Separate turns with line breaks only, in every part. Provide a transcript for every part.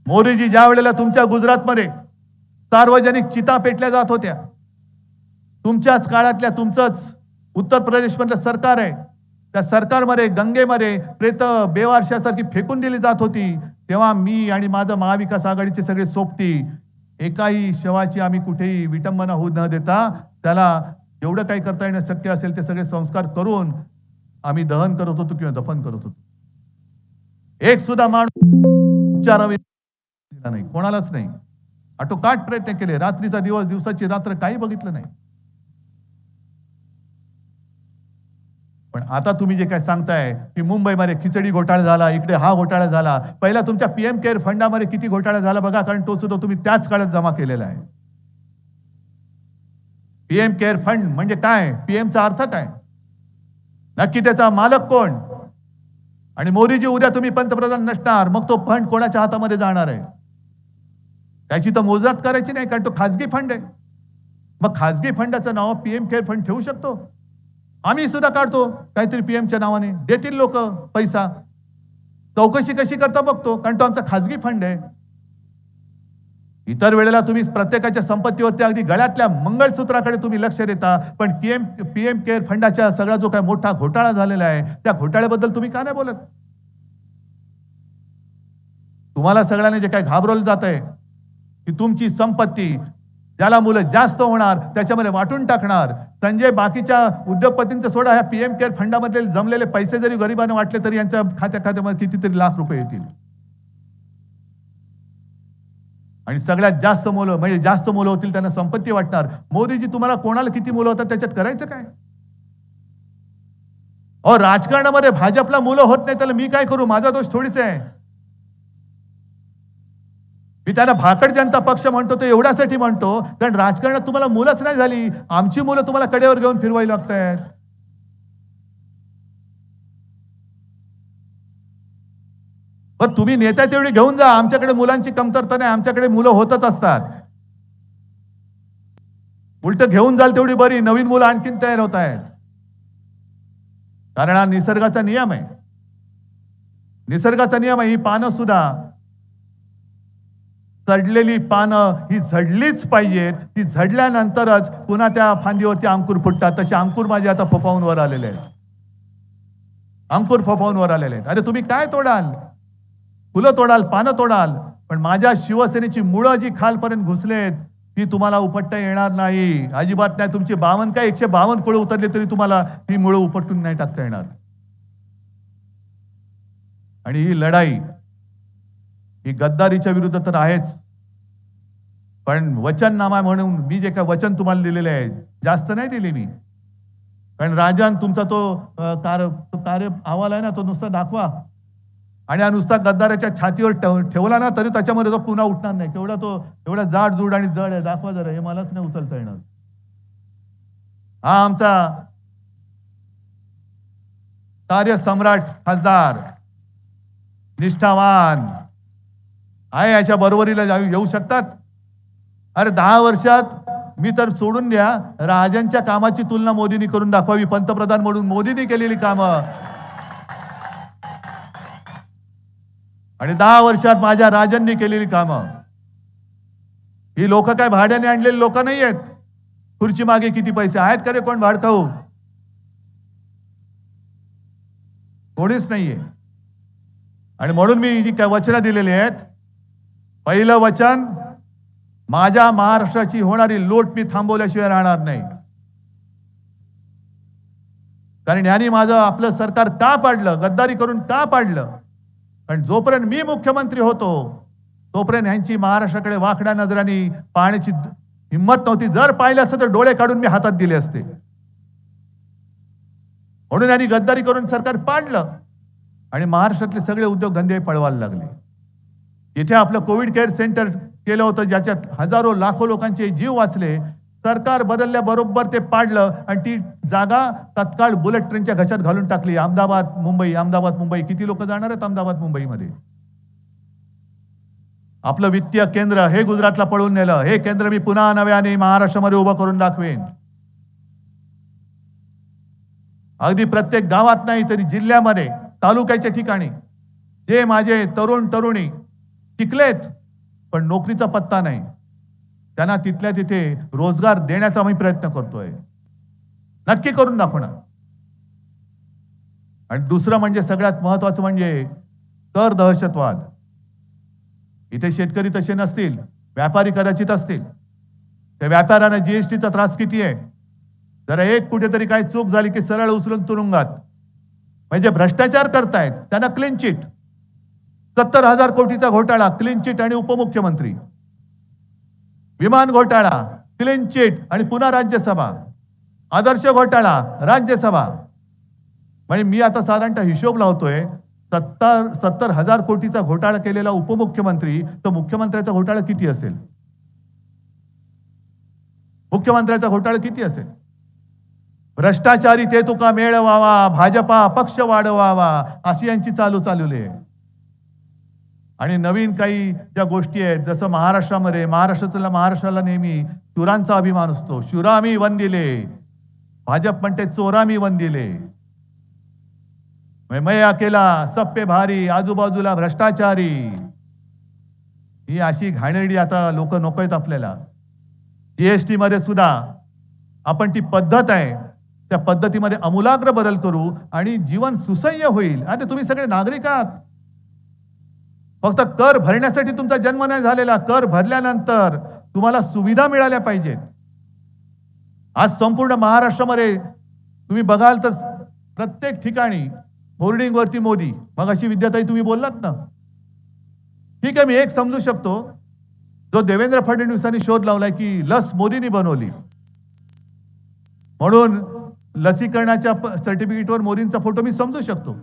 मोदीजी ज्या वेळेला तुमच्या गुजरातमध्ये सार्वजनिक चिता पेटल्या जात होत्या, तुमच्याच काळातल्या तुमचंच उत्तर प्रदेशमधलं सरकार आहे, त्या सरकारमध्ये गंगेमध्ये प्रेत बेवारशासारखी फेकून दिली जात होती, तेव्हा मी आणि माझं महाविकास आघाडीचे सगळे सोबती एकाही शवाची आम्ही कुठेही विटंबना होऊ न देता त्याला जेवढं काही करता येणं शक्य असेल ते सगळे संस्कार करून आम्ही दहन करत होतो किंवा दफन करत होतो. एक सुद्धा माणूस उपचारावी नाही, कोणालाच नाही. आटोकाट प्रयत्न केले, रात्रीचा दिवस दिवसाची रात्र काही बघितलं नाही. पण आता तुम्ही जे काय सांगताय की मुंबईमध्ये खिचडी घोटाळा झाला, इकडे हा घोटाळा झाला, पहिला तुमच्या पीएम केअर फंडामध्ये किती घोटाळा झाला बघा, कारण तो सुद्धा तुम्ही त्याच काळात जमा केलेला आहे. पीएम केअर फंड म्हणजे काय, पीएमचा अर्थ काय, नक्की त्याचा मालक कोण, आणि मोदीजी उद्या तुम्ही पंतप्रधान नसणार, मग तो फंड कोणाच्या हातामध्ये जाणार आहे त्याची तर मोजदाद करायची नाही, कारण तो खासगी फंड आहे. मग खासगी फंडाचं नाव पीएम केअर फंड ठेवू शकतो, आम्ही सुद्धा काढतो काहीतरी पीएमच्या नावाने, देतील लोक पैसा, चौकशी कशी करता बघतो, कारण तो आमचा खासगी फंड आहे. इतर वेळेला तुम्ही प्रत्येकाच्या संपत्तीवरती अगदी गळ्यातल्या मंगळसूत्राकडे तुम्ही लक्ष देता, पण पीएम केअर फंडाच्या सगळा जो काय मोठा घोटाळा झालेला आहे त्या घोटाळ्याबद्दल तुम्ही का नाही बोलत? तुम्हाला सगळ्यांना जे काय घाबरवलं जात आहे की तुमची संपत्ती ज्याला मुलं जास्त होणार त्याच्यामध्ये वाटून टाकणार, संजय बाकीच्या उद्योगपतींचं सोडा, ह्या पीएम केअर फंडामधले जमलेले पैसे जरी गरिबांना वाटले तरी यांच्या खात्यामध्ये कितीतरी लाख रुपये येतील, आणि सगळ्यात जास्त मुलं म्हणजे जास्त मुलं होतील त्यांना संपत्ती वाटणार. मोदीजी तुम्हाला कोणाला किती मुलं होतात त्याच्यात करायचं काय? अहो, राजकारणामध्ये भाजपला मुलं होत नाही त्याला मी काय करू, माझा दोष थोडीच आहे. मी त्यांना भाकड जनता पक्ष म्हणतो तो एवढ्यासाठी म्हणतो कारण राजकारणात तुम्हाला मुलंच नाही झाली, आमची मुलं तुम्हाला कडेवर घेऊन फिरवायला लागतायत. पण तुम्ही नेता तेवढी घेऊन जा, आमच्याकडे मुलांची कमतरता नाही, आमच्याकडे मुलं होतच असतात. उलट घेऊन जाल तेवढी बरी, नवीन मुलं आणखीन तयार होत आहेत, कारण हा निसर्गाचा नियम आहे. निसर्गाचा नियम आहे, ही पानं सुद्धा झडलेली पानं ही झडलीच पाहिजेत, ती झडल्यानंतरच पुन्हा त्या फांदीवरती अंकुर फुटतात. तसे अंकुर माझे आता फोफावून वर आलेले आहेत, अंकुर फोफावून वर आलेले आहेत. अरे तुम्ही काय तोडाल, फुलं तोडाल, पानं तोडाल, पण माझ्या शिवसेनेची मुळं जी खालपर्यंत घुसलेत ती तुम्हाला उपटता येणार नाही, अजिबात नाही. तुमची 52 काय 152 कुळं उतरले तरी तुम्हाला ही मुळं उपटून नाही टाकता येणार. आणि ही लढाई ही गद्दारीच्या विरुद्ध तर आहेच, पण वचननामा म्हणून मी जे काय वचन तुम्हाला दिलेले आहे जास्त नाही दिले मी, कारण राजन तुमचा तो कार्य अहवाल आहे ना तो नुसता दाखवा, आणि हा नुसता गद्दाराच्या छातीवर ठेवला ना तरी त्याच्यामध्ये तो पुन्हा उठणार नाही. केवढा तो एवढा जाड जूड आणि जड आहे, दाखवा जरा, हे मलाच नाही उचलता येणार. हा आमचा कार्यसम्राट खासदार निष्ठावान आहे, याच्या बरोबरीला येऊ शकतात. अरे 10 वर्षात मी तर सोडून द्या, राजांच्या कामाची तुलना मोदींनी करून दाखवावी. पंतप्रधान म्हणून मोदींनी केलेली कामं आणि 10 वर्षात माझ्या राजांनी केलेली कामं. ही लोक काय भाड्याने आणलेली लोक नाही आहेत. खुर्ची मागे किती पैसे आहेत का रे कोण भाडकाऊ? कोणीच नाहीये. आणि म्हणून मी जी काय वचनं दिलेली आहेत, पहिलं वचन, माझ्या महाराष्ट्राची होणारी लूट मी थांबवल्याशिवाय राहणार नाही. कारण यांनी माझं आपलं सरकार का पाडलं, गद्दारी करून का पाडलं? कारण जोपर्यंत मी मुख्यमंत्री होतो तोपर्यंत यांची महाराष्ट्राकडे वाकड्या नजरांनी पाहण्याची हिंमत नव्हती. जर पाहिलं असतं तर डोळे काढून मी हातात दिले असते. म्हणून यांनी गद्दारी करून सरकार पाडलं आणि महाराष्ट्रातले सगळे उद्योगधंदे पळवायला लागले. इथे आपलं कोविड केअर सेंटर केलं होतं, ज्याच्यात हजारो लाखो लोकांचे जीव वाचले. सरकार बदलल्याबरोबर ते पाडलं आणि ती जागा तत्काळ बुलेट ट्रेनच्या घशात घालून टाकली. अहमदाबाद मुंबई, अहमदाबाद मुंबई, किती लोक जाणार आहेत अहमदाबाद मुंबईमध्ये? आपलं वित्तीय केंद्र हे गुजरातला पळून नेलं. हे केंद्र मी पुन्हा नव्याने महाराष्ट्रामध्ये उभं करून दाखवेन. अगदी प्रत्येक गावात नाही तरी जिल्ह्यामध्ये, तालुक्याच्या ठिकाणी जे माझे तरुण तरुणी शिकलेत, पण नोकरीचा पत्ता नाही. त्यांना तिथल्या तिथे रोजगार देण्याचा आम्ही प्रयत्न करतोय. नक्की करून दाखवणार. आणि दुसरं म्हणजे सगळ्यात महत्वाचं म्हणजे कर दहशतवाद. इथे शेतकरी तसे नसतील, व्यापारी कदाचित असतील. त्या व्यापाऱ्यांना जीएसटीचा त्रास किती आहे? जरा एक कुठेतरी काही चूक झाली की सरळ उचलून तुरुंगात. म्हणजे भ्रष्टाचार करतायत त्यांना क्लीन चिट. 70,000 कोटीचा घोटाळा क्लीन चिट आणि उपमुख्यमंत्री. विमान घोटाळा क्लीन चिट आणि पुन्हा राज्यसभा. आदर्श घोटाळा राज्यसभा. म्हणजे मी आता साधारणतः हिशोब लावतोय, 70,000 कोटीचा घोटाळा केलेला उपमुख्यमंत्री, तर मुख्यमंत्र्याचा घोटाळा किती असेल? मुख्यमंत्र्याचा घोटाळा किती असेल? भ्रष्टाचारी ते तुका मेळवावा, भाजपा पक्ष वाढवावा, अशी यांची चालवली आहे. आणि नवीन काही ज्या गोष्टी आहेत, जसं महाराष्ट्राला नेहमी शूरांचा अभिमान असतो. शूरामी वंदिले. भाजप म्हणते चोरामी वंदिले. मैं अकेला सब पे भारी, आजूबाजूला भ्रष्टाचारी. ही अशी घाणेरडी आता लोक नकोयत आपल्याला. जीएसटी मध्ये सुद्धा आपण ती पद्धत आहे त्या पद्धतीमध्ये आमूलाग्र बदल करू आणि जीवन सुसह्य होईल. आणि तुम्ही सगळे नागरिक आहात. फक्त कर भरण्यासाठी तुमचा जन्म नाही झालेला. कर भरल्यानंतर तुम्हाला सुविधा मिळाल्या पाहिजेत. आज संपूर्ण महाराष्ट्रामध्ये तुम्ही बघाल तर प्रत्येक ठिकाणी होर्डिंग वरती मोदी. मग अशी विद्याताई तुम्ही बोललात ना, ठीक आहे, मी एक समजू शकतो, जो देवेंद्र फडणवीसांनी शोध लावलाय की लस मोदींनी बनवली म्हणून लसीकरणाच्या सर्टिफिकेटवर मोदींचा फोटो मी समजू शकतो.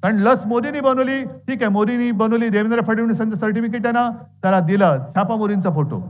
कारण लस मोदींनी बनवली, ठीक आहे, मोदींनी बनवली, देवेंद्र फडणवीसांचं सर्टिफिकेट आहे ना, त्याला दिलं छापा मोदींचा फोटो.